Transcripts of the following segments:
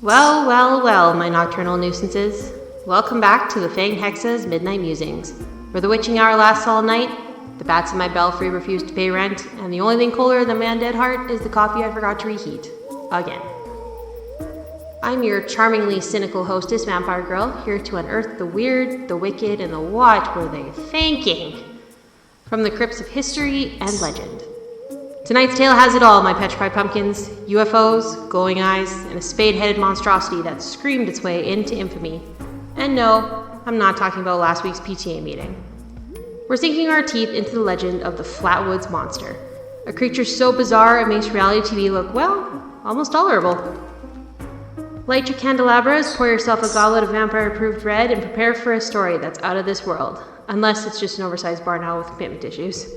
Well, well, well, my nocturnal nuisances. Welcome back to the Fanged Hexes Midnight Musings, where the witching hour lasts all night, the bats in my belfry refuse to pay rent, and the only thing colder than my undead heart is the coffee I forgot to reheat. Again. I'm your charmingly cynical hostess, Vampire Girl, here to unearth the weird, the wicked, and the what were they thinking from the crypts of history and legend. Tonight's tale has it all, my petrified pumpkins, UFOs, glowing eyes, and a spade-headed monstrosity that screamed its way into infamy. And no, I'm not talking about last week's PTA meeting. We're sinking our teeth into the legend of the Flatwoods monster, a creature so bizarre it makes reality TV look, well, almost tolerable. Light your candelabras, pour yourself a goblet of vampire-approved red, and prepare for a story that's out of this world, unless it's just an oversized barn owl with commitment issues.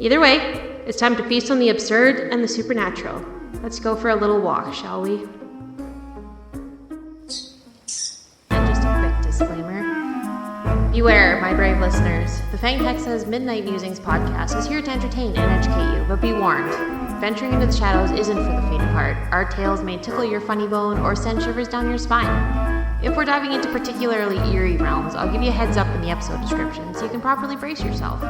Either way, it's time to feast on the absurd and the supernatural. Let's go for a little walk, shall we? And just a quick disclaimer. Beware, my brave listeners. The Fanged Hexes Midnight Musings podcast is here to entertain and educate you, but be warned. Venturing into the shadows isn't for the faint of heart. Our tales may tickle your funny bone or send shivers down your spine. If we're diving into particularly eerie realms, I'll give you a heads up in the episode description so you can properly brace yourself.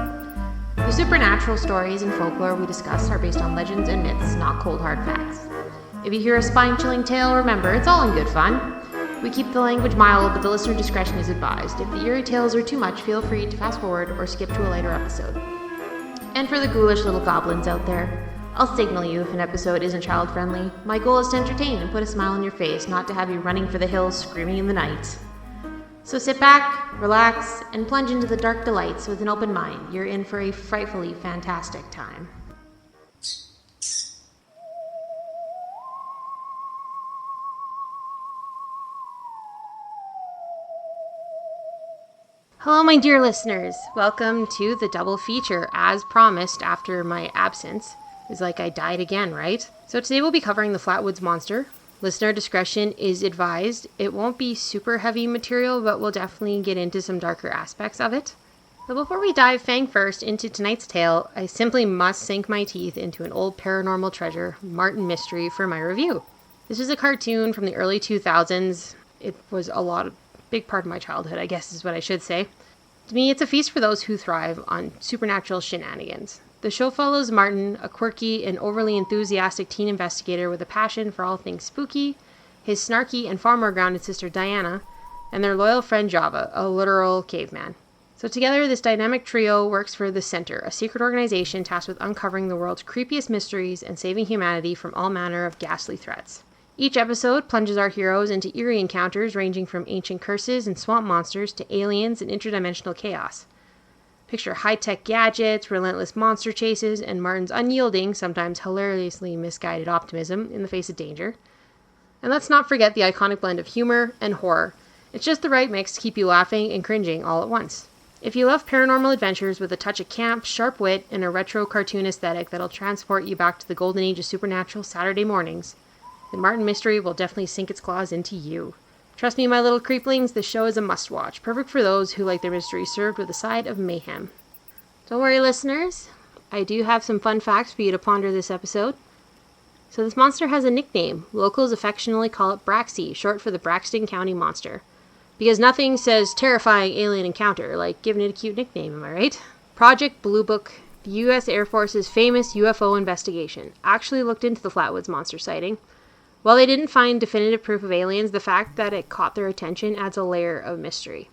The supernatural stories and folklore we discuss are based on legends and myths, not cold hard facts. If you hear a spine-chilling tale, remember, it's all in good fun. We keep the language mild, but the listener discretion is advised. If the eerie tales are too much, feel free to fast forward or skip to a later episode. And for the ghoulish little goblins out there, I'll signal you if an episode isn't child-friendly. My goal is to entertain and put a smile on your face, not to have you running for the hills screaming in the night. So sit back, relax, and plunge into the dark delights with an open mind. You're in for a frightfully fantastic time. Hello, my dear listeners. Welcome to the double feature, as promised after my absence. It's like I died again, right? So today we'll be covering the Flatwoods monster. Listener discretion is advised. It won't be super heavy material, but we'll definitely get into some darker aspects of it. But before we dive fang first into tonight's tale, I simply must sink my teeth into an old paranormal treasure, Martin Mystery, for my review. This is a cartoon from the early 2000s. It was big part of my childhood, I guess is what I should say. To me, it's a feast for those who thrive on supernatural shenanigans. The show follows Martin, a quirky and overly enthusiastic teen investigator with a passion for all things spooky, his snarky and far more grounded sister Diana, and their loyal friend Java, a literal caveman. So together, this dynamic trio works for the Center, a secret organization tasked with uncovering the world's creepiest mysteries and saving humanity from all manner of ghastly threats. Each episode plunges our heroes into eerie encounters ranging from ancient curses and swamp monsters to aliens and interdimensional chaos. Picture high-tech gadgets, relentless monster chases, and Martin's unyielding, sometimes hilariously misguided optimism in the face of danger. And let's not forget the iconic blend of humor and horror. It's just the right mix to keep you laughing and cringing all at once. If you love paranormal adventures with a touch of camp, sharp wit, and a retro cartoon aesthetic that'll transport you back to the golden age of supernatural Saturday mornings, then Martin Mystery will definitely sink its claws into you. Trust me, my little creeplings, this show is a must-watch, perfect for those who like their mystery served with a side of mayhem. Don't worry, listeners. I do have some fun facts for you to ponder this episode. So this monster has a nickname. Locals affectionately call it Braxy, short for the Braxton County Monster. Because nothing says terrifying alien encounter like giving it a cute nickname, am I right? Project Blue Book, the U.S. Air Force's famous UFO investigation, actually looked into the Flatwoods monster sighting. While they didn't find definitive proof of aliens, the fact that it caught their attention adds a layer of mystery.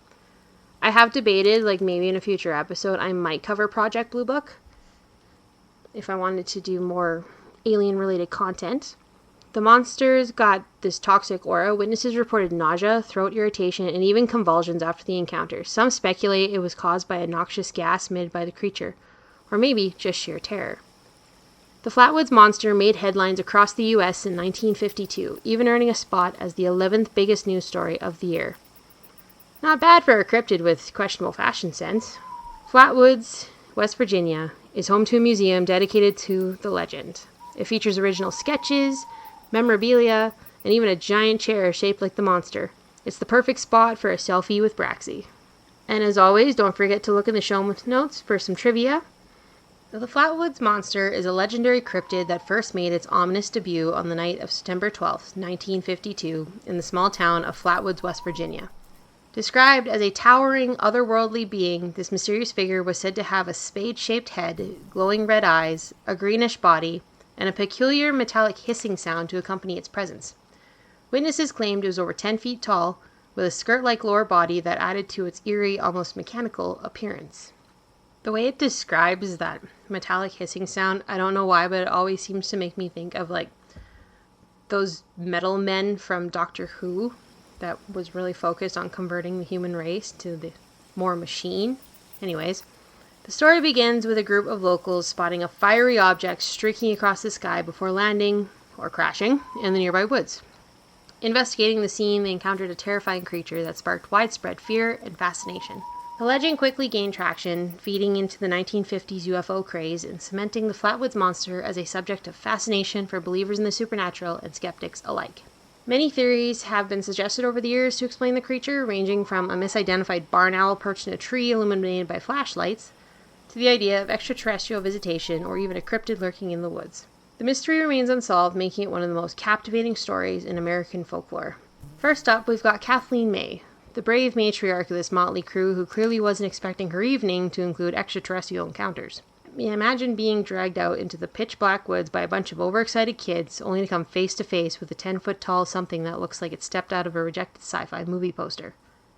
I have debated, like maybe in a future episode, I might cover Project Blue Book if I wanted to do more alien-related content. The monsters got this toxic aura. Witnesses reported nausea, throat irritation, and even convulsions after the encounter. Some speculate it was caused by a noxious gas emitted by the creature, or maybe just sheer terror. The Flatwoods monster made headlines across the U.S. in 1952, even earning a spot as the 11th biggest news story of the year. Not bad for a cryptid with questionable fashion sense. Flatwoods, West Virginia, is home to a museum dedicated to the legend. It features original sketches, memorabilia, and even a giant chair shaped like the monster. It's the perfect spot for a selfie with Braxy. And as always, don't forget to look in the show notes for some trivia. The Flatwoods monster is a legendary cryptid that first made its ominous debut on the night of September 12, 1952, in the small town of Flatwoods, West Virginia. Described as a towering, otherworldly being, this mysterious figure was said to have a spade-shaped head, glowing red eyes, a greenish body, and a peculiar metallic hissing sound to accompany its presence. Witnesses claimed it was over 10 feet tall, with a skirt-like lower body that added to its eerie, almost mechanical appearance. The way it describes that metallic hissing sound, I don't know why, but it always seems to make me think of, like, those metal men from Doctor Who that was really focused on converting the human race to the more machine. Anyways, the story begins with a group of locals spotting a fiery object streaking across the sky before landing, or crashing, in the nearby woods. Investigating the scene, they encountered a terrifying creature that sparked widespread fear and fascination. The legend quickly gained traction, feeding into the 1950s UFO craze and cementing the Flatwoods monster as a subject of fascination for believers in the supernatural and skeptics alike. Many theories have been suggested over the years to explain the creature, ranging from a misidentified barn owl perched in a tree illuminated by flashlights, to the idea of extraterrestrial visitation or even a cryptid lurking in the woods. The mystery remains unsolved, making it one of the most captivating stories in American folklore. First up, we've got Kathleen May, the brave matriarch of this motley crew who clearly wasn't expecting her evening to include extraterrestrial encounters. Imagine being dragged out into the pitch-black woods by a bunch of overexcited kids, only to come face-to-face with a 10-foot-tall something that looks like it stepped out of a rejected sci-fi movie poster.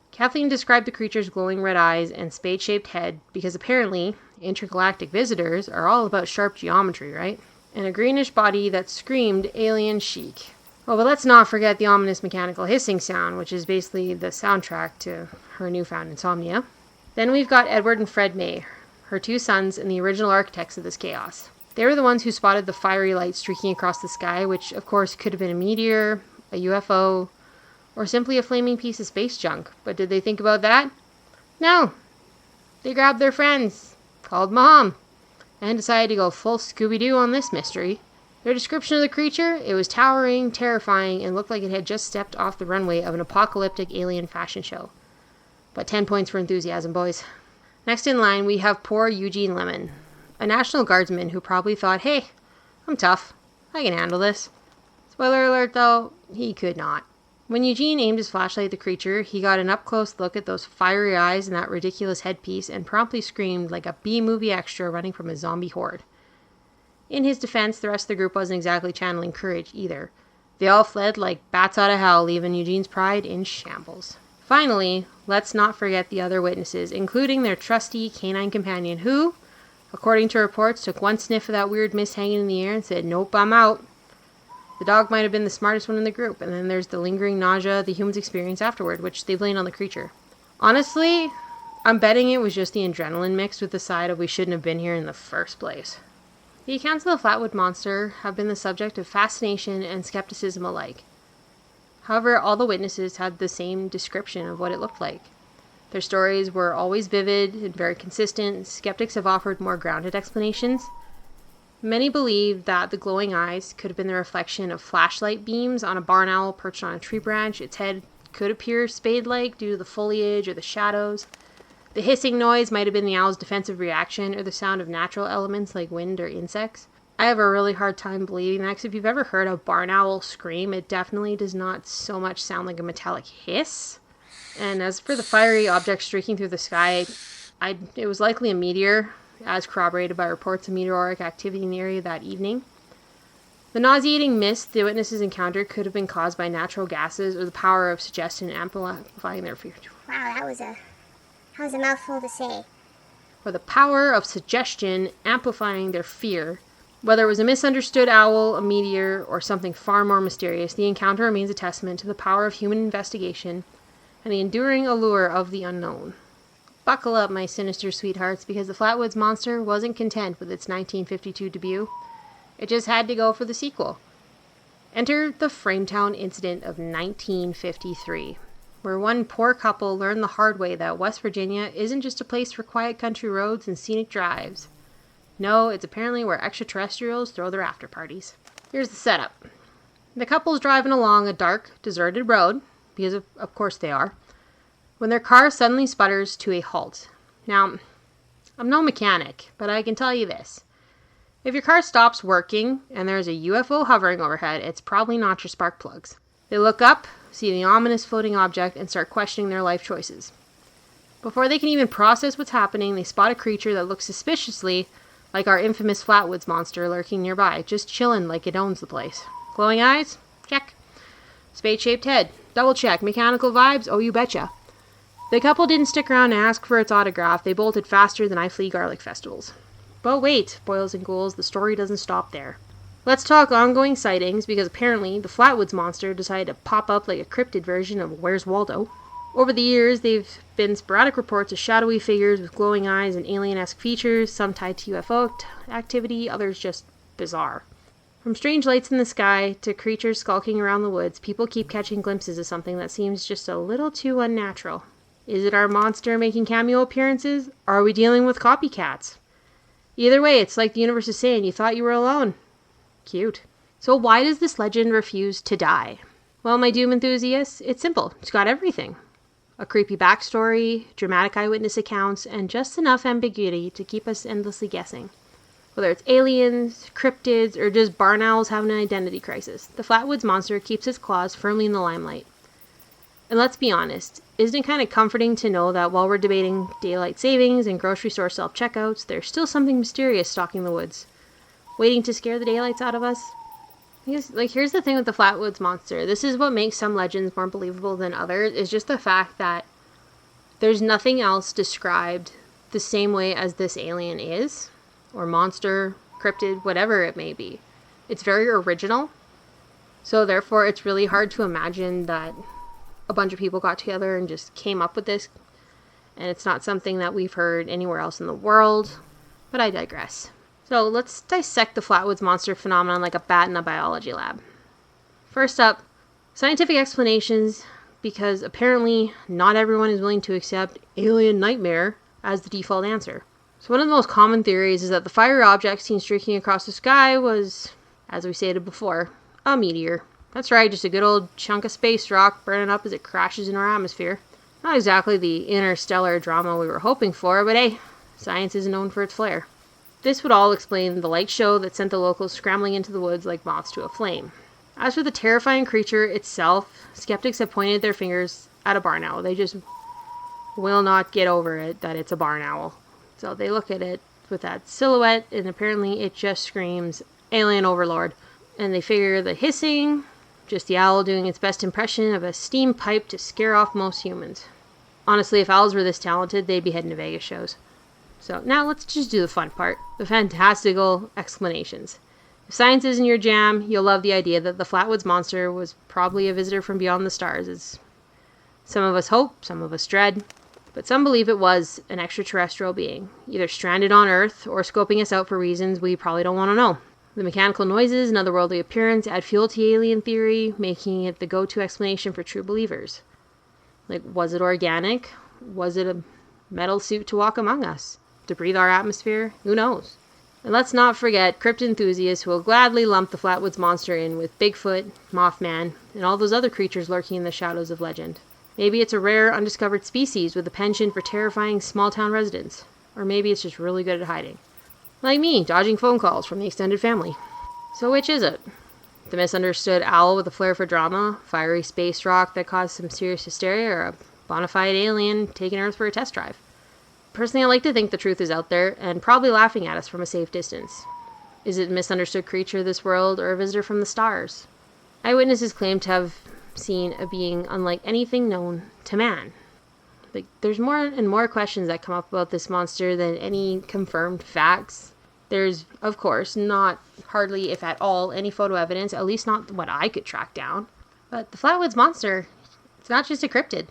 Kathleen described the creature's glowing red eyes and spade-shaped head because apparently intergalactic visitors are all about sharp geometry, right? And a greenish body that screamed alien chic. Oh, but let's not forget the ominous mechanical hissing sound, which is basically the soundtrack to her newfound insomnia. Then we've got Edward and Fred May, her two sons and the original architects of this chaos. They were the ones who spotted the fiery light streaking across the sky, which of course could have been a meteor, a UFO, or simply a flaming piece of space junk. But did they think about that? No. They grabbed their friends, called Mom, and decided to go full Scooby-Doo on this mystery. Their description of the creature, it was towering, terrifying, and looked like it had just stepped off the runway of an apocalyptic alien fashion show. But 10 points for enthusiasm, boys. Next in line, we have poor Eugene Lemon, a National Guardsman who probably thought, hey, I'm tough. I can handle this. Spoiler alert, though, he could not. When Eugene aimed his flashlight at the creature, he got an up-close look at those fiery eyes and that ridiculous headpiece and promptly screamed like a B-movie extra running from a zombie horde. In his defense, the rest of the group wasn't exactly channeling courage either. They all fled like bats out of hell, leaving Eugene's pride in shambles. Finally, let's not forget the other witnesses, including their trusty canine companion who, according to reports, took one sniff of that weird mist hanging in the air and said, "Nope, I'm out." The dog might have been the smartest one in the group, and then there's the lingering nausea the humans experience afterward, which they blamed on the creature. Honestly, I'm betting it was just the adrenaline mixed with the side of we shouldn't have been here in the first place. The accounts of the Flatwood monster have been the subject of fascination and skepticism alike. However, all the witnesses had the same description of what it looked like. Their stories were always vivid and very consistent. Skeptics have offered more grounded explanations. Many believe that the glowing eyes could have been the reflection of flashlight beams on a barn owl perched on a tree branch. Its head could appear spade-like due to the foliage or the shadows. The hissing noise might have been the owl's defensive reaction or the sound of natural elements like wind or insects. I have a really hard time believing that because if you've ever heard a barn owl scream, it definitely does not so much sound like a metallic hiss. And as for the fiery object streaking through the sky, it was likely a meteor, as corroborated by reports of meteoric activity in the area that evening. The nauseating mist the witnesses encountered could have been caused by natural gases or the power of suggestion amplifying their fear. Wow, that was a mouthful to say. Or the power of suggestion amplifying their fear. Whether it was a misunderstood owl, a meteor, or something far more mysterious, the encounter remains a testament to the power of human investigation and the enduring allure of the unknown. Buckle up, my sinister sweethearts, because the Flatwoods monster wasn't content with its 1952 debut. It just had to go for the sequel. Enter the Frametown incident of 1953, where one poor couple learned the hard way that West Virginia isn't just a place for quiet country roads and scenic drives. No, it's apparently where extraterrestrials throw their after parties. Here's the setup. The couple's driving along a dark, deserted road, because of course they are, when their car suddenly sputters to a halt. Now, I'm no mechanic, but I can tell you this. If your car stops working and there's a UFO hovering overhead, it's probably not your spark plugs. They look up, see the ominous floating object, and start questioning their life choices. Before they can even process what's happening, they spot a creature that looks suspiciously like our infamous Flatwoods monster lurking nearby, just chilling like it owns the place. Glowing eyes? Check. Spade-shaped head? Double check. Mechanical vibes? Oh, you betcha. The couple didn't stick around to ask for its autograph. They bolted faster than I flee garlic festivals. But wait, boils and ghouls, the story doesn't stop there. Let's talk ongoing sightings, because apparently the Flatwoods monster decided to pop up like a cryptid version of Where's Waldo. Over the years, they've been sporadic reports of shadowy figures with glowing eyes and alien-esque features, some tied to UFO activity, others just bizarre. From strange lights in the sky to creatures skulking around the woods, people keep catching glimpses of something that seems just a little too unnatural. Is it our monster making cameo appearances? Or are we dealing with copycats? Either way, it's like the universe is saying, you thought you were alone. Cute. So why does this legend refuse to die? Well, my Doom enthusiasts, it's simple. It's got everything. A creepy backstory, dramatic eyewitness accounts, and just enough ambiguity to keep us endlessly guessing. Whether it's aliens, cryptids, or just barn owls having an identity crisis, the Flatwoods monster keeps its claws firmly in the limelight. And let's be honest, isn't it kind of comforting to know that while we're debating daylight savings and grocery store self-checkouts, there's still something mysterious stalking the woods, waiting to scare the daylights out of us? Because, here's the thing with the Flatwoods monster. This is what makes some legends more believable than others, is just the fact that there's nothing else described the same way as this alien is, or monster, cryptid, whatever it may be. It's very original, so therefore it's really hard to imagine that a bunch of people got together and just came up with this, and it's not something that we've heard anywhere else in the world, but I digress. So let's dissect the Flatwoods monster phenomenon like a bat in a biology lab. First up, scientific explanations, because apparently not everyone is willing to accept alien nightmare as the default answer. So one of the most common theories is that the fiery object seen streaking across the sky was, as we stated before, a meteor. That's right, just a good old chunk of space rock burning up as it crashes in our atmosphere. Not exactly the interstellar drama we were hoping for, but hey, science isn't known for its flair. This would all explain the light show that sent the locals scrambling into the woods like moths to a flame. As for the terrifying creature itself, skeptics have pointed their fingers at a barn owl. They just will not get over it that it's a barn owl. So they look at it with that silhouette, and apparently it just screams alien overlord. And they figure the hissing, just the owl doing its best impression of a steam pipe to scare off most humans. Honestly, if owls were this talented, they'd be heading to Vegas shows. So now let's just do the fun part, the fantastical explanations. If science isn't your jam, you'll love the idea that the Flatwoods monster was probably a visitor from beyond the stars. As some of us hope, some of us dread, but some believe it was an extraterrestrial being, either stranded on Earth or scoping us out for reasons we probably don't want to know. The mechanical noises and otherworldly appearance add fuel to the alien theory, making it the go-to explanation for true believers. Was it organic? Was it a metal suit to walk among us? To breathe our atmosphere? Who knows? And let's not forget cryptid enthusiasts who will gladly lump the Flatwoods monster in with Bigfoot, Mothman, and all those other creatures lurking in the shadows of legend. Maybe it's a rare, undiscovered species with a penchant for terrifying small-town residents. Or maybe it's just really good at hiding. Like me, dodging phone calls from the extended family. So which is it? The misunderstood owl with a flair for drama, fiery space rock that caused some serious hysteria, or a bona fide alien taking Earth for a test drive? Personally, I like to think the truth is out there, and probably laughing at us from a safe distance. Is it a misunderstood creature of this world, or a visitor from the stars? Eyewitnesses claim to have seen a being unlike anything known to man. There's more and more questions that come up about this monster than any confirmed facts. There's, of course, not hardly, if at all, any photo evidence, at least not what I could track down. But the Flatwoods monster, it's not just a cryptid.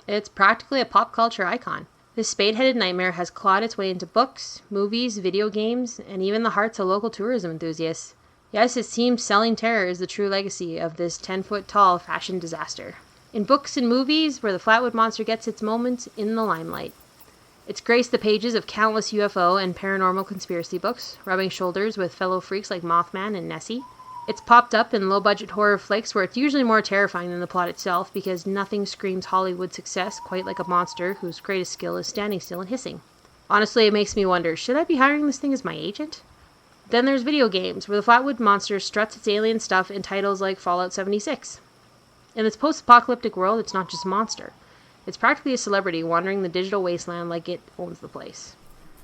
It's practically a pop culture icon. This spade-headed nightmare has clawed its way into books, movies, video games, and even the hearts of local tourism enthusiasts. Yes, it seems selling terror is the true legacy of this 10-foot-tall fashion disaster. In books and movies, where the Flatwood monster gets its moments in the limelight. It's graced the pages of countless UFO and paranormal conspiracy books, rubbing shoulders with fellow freaks like Mothman and Nessie. It's popped up in low-budget horror flicks where it's usually more terrifying than the plot itself, because nothing screams Hollywood success quite like a monster whose greatest skill is standing still and hissing. Honestly, it makes me wonder, should I be hiring this thing as my agent? Then there's video games, where the Flatwood monster struts its alien stuff in titles like Fallout 76. In this post-apocalyptic world, it's not just a monster. It's practically a celebrity wandering the digital wasteland like it owns the place.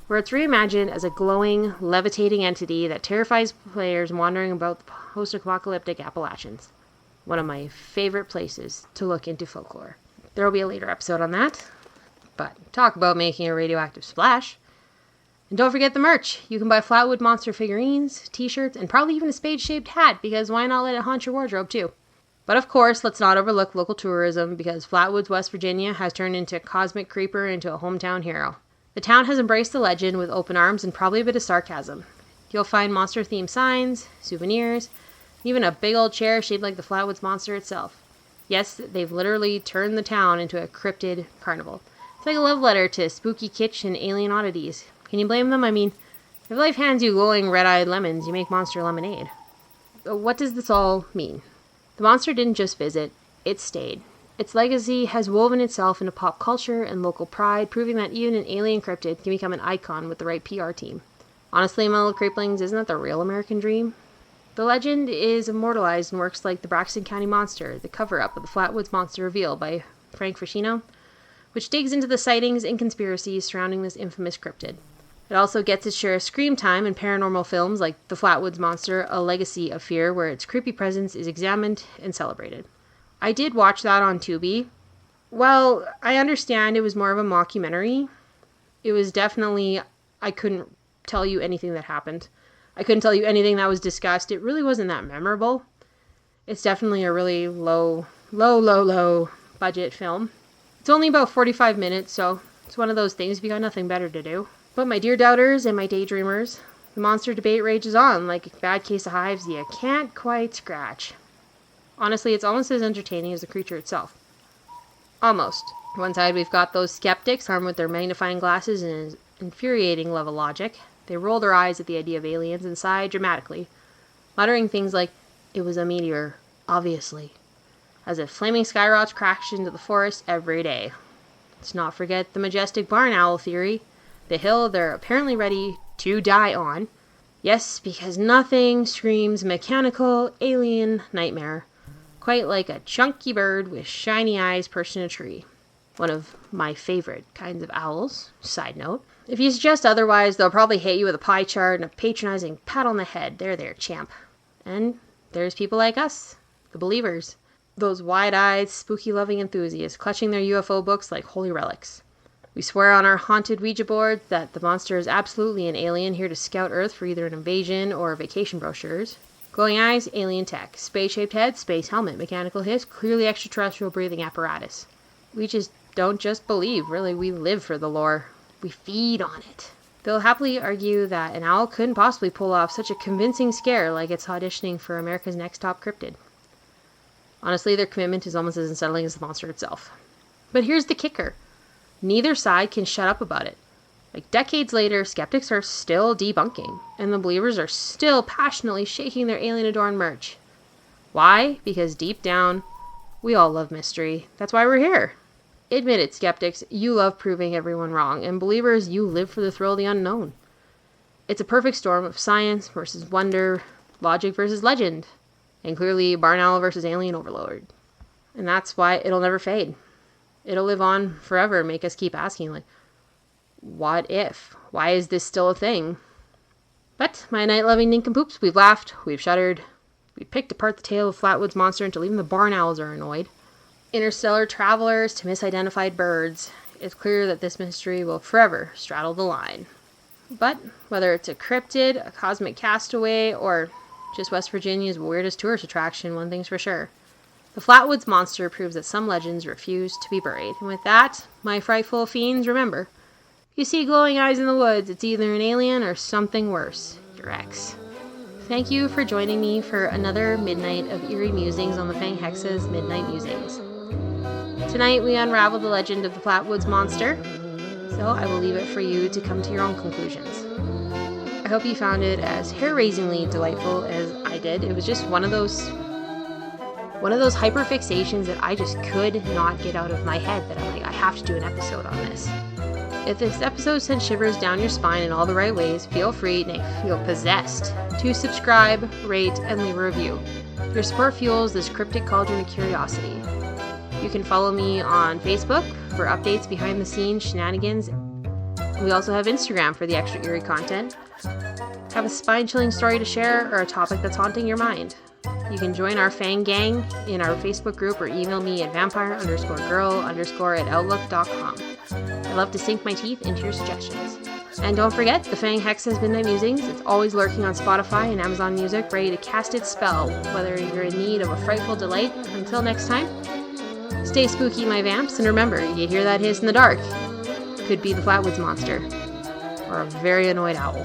Where it's reimagined as a glowing, levitating entity that terrifies players wandering about the post-apocalyptic Appalachians. One of my favorite places to look into folklore. There will be a later episode on that. But talk about making a radioactive splash. And don't forget the merch. You can buy Flatwood monster figurines, t-shirts, and probably even a spade-shaped hat, because why not let it haunt your wardrobe too? But of course, let's not overlook local tourism, because Flatwoods, West Virginia has turned into a cosmic creeper into a hometown hero. The town has embraced the legend with open arms and probably a bit of sarcasm. You'll find monster-themed signs, souvenirs, even a big old chair shaped like the Flatwoods monster itself. Yes, they've literally turned the town into a cryptid carnival. It's like a love letter to spooky kitsch and alien oddities. Can you blame them? I mean, if life hands you glowing red-eyed lemons, you make monster lemonade. But what does this all mean? The monster didn't just visit, it stayed. Its legacy has woven itself into pop culture and local pride, proving that even an alien cryptid can become an icon with the right PR team. Honestly, my little creeplings, isn't that the real American dream? The legend is immortalized in works like The Braxton County Monster, the cover-up of the Flatwoods Monster Reveal by Frank Frascino, which digs into the sightings and conspiracies surrounding this infamous cryptid. It also gets its share of scream time in paranormal films like The Flatwoods Monster, A Legacy of Fear, where its creepy presence is examined and celebrated. I did watch that on Tubi. Well, I understand it was more of a mockumentary. It was definitely, I couldn't tell you anything that happened. I couldn't tell you anything that was discussed. It really wasn't that memorable. It's definitely a really low budget film. It's only about 45 minutes, so it's one of those things if you got nothing better to do. But my dear doubters and my daydreamers, the monster debate rages on like a bad case of hives you can't quite scratch. Honestly, it's almost as entertaining as the creature itself. Almost. On one side, we've got those skeptics armed with their magnifying glasses and an infuriating level logic. They roll their eyes at the idea of aliens and sigh dramatically, muttering things like, "It was a meteor, obviously," as if flaming skyrockets crash into the forest every day. Let's not forget the majestic barn owl theory, the hill they're apparently ready to die on. Yes, because nothing screams mechanical alien nightmare quite like a chunky bird with shiny eyes perched in a tree. One of my favorite kinds of owls, side note. If you suggest otherwise, they'll probably hit you with a pie chart and a patronizing pat on the head. There, champ. And there's people like us, the believers. Those wide-eyed, spooky-loving enthusiasts clutching their UFO books like holy relics. We swear on our haunted Ouija board that the monster is absolutely an alien here to scout Earth for either an invasion or vacation brochures. Glowing eyes, alien tech. Spade-shaped head, space helmet. Mechanical hiss, clearly extraterrestrial breathing apparatus. We just don't just believe, really. We live for the lore. We feed on it. They'll happily argue that an owl couldn't possibly pull off such a convincing scare like it's auditioning for America's Next Top Cryptid. Honestly, their commitment is almost as unsettling as the monster itself. But here's the kicker. Neither side can shut up about it. Like decades later, skeptics are still debunking, and the believers are still passionately shaking their alien-adorned merch. Why? Because deep down, we all love mystery. That's why we're here. Admit it, skeptics, you love proving everyone wrong, and believers, you live for the thrill of the unknown. It's a perfect storm of science versus wonder, logic versus legend, and clearly barn owl versus alien overlord. And that's why it'll never fade. It'll live on forever and make us keep asking, like, what if? Why is this still a thing? But, my night-loving nincompoops, we've laughed, we've shuddered, we picked apart the tail of Flatwoods Monster until even the barn owls are annoyed. Interstellar travelers to misidentified birds, it's clear that this mystery will forever straddle the line. But, whether it's a cryptid, a cosmic castaway, or just West Virginia's weirdest tourist attraction, one thing's for sure. The Flatwoods Monster proves that some legends refuse to be buried. And with that, my frightful fiends, remember, if you see glowing eyes in the woods, it's either an alien or something worse, your ex. Thank you for joining me for another midnight of eerie musings on the Fanged Hexes Midnight Musings. Tonight we unraveled the legend of the Flatwoods Monster, so I will leave it for you to come to your own conclusions. I hope you found it as hair-raisingly delightful as I did. It was just one of those hyperfixations that I just could not get out of my head that I'm like, I have to do an episode on this. If this episode sent shivers down your spine in all the right ways, feel free, nay, feel possessed, to subscribe, rate, and leave a review. Your support fuels this cryptic cauldron of curiosity. You can follow me on Facebook for updates, behind the scenes, shenanigans. We also have Instagram for the extra eerie content. Have a spine-chilling story to share or a topic that's haunting your mind? You can join our Fang Gang in our Facebook group or email me at vampire_girl_@outlook.com. I love to sink my teeth into your suggestions. And don't forget, the Fanged Hexes Midnight Musings. It's always lurking on Spotify and Amazon Music, ready to cast its spell, whether you're in need of a frightful delight. Until next time, stay spooky, my vamps, and remember, you hear that hiss in the dark? Could be the Flatwoods monster, or a very annoyed owl.